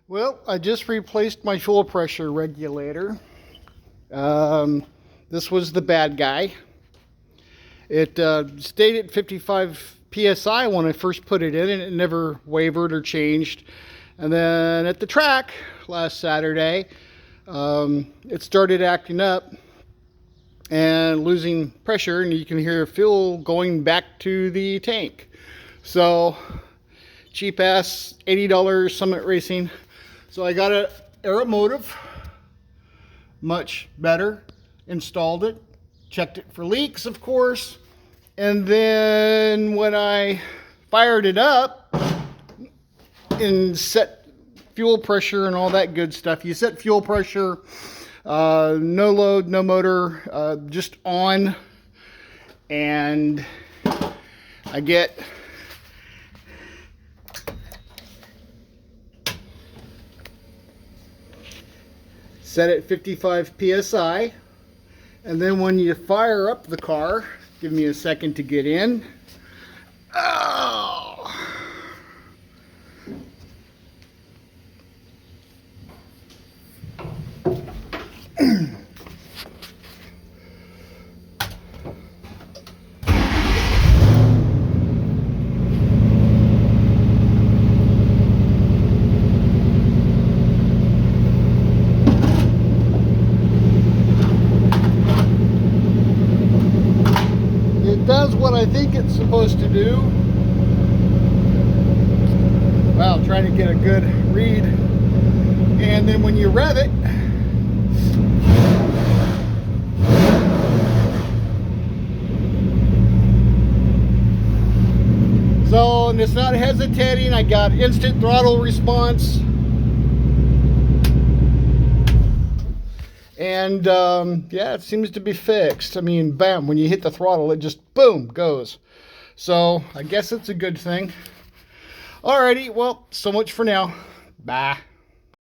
Well, I just replaced my fuel pressure regulator. This was the bad guy. It stayed at 55 psi when I first put it in, and it never wavered or changed. And then at the track last Saturday, it started acting up and losing pressure, and you can hear fuel going back to the tank. So cheap ass $80 Summit Racing. So I got an Aeromotive, much better, installed it, checked it for leaks, of course, and then when I fired it up and set fuel pressure and all that good stuff, you set fuel pressure, no load, no motor, just on, and I get set at 55 psi, and then when you fire up the car, give me a second to get in. Oh. Does what I think it's supposed to do. Well, trying to get a good read. And then when you rev it, so, and it's not hesitating. I got instant throttle response. And yeah, it seems to be fixed. I mean, bam, when you hit the throttle, it just boom goes. So I guess it's a good thing. Alrighty, well, so much for now. Bye.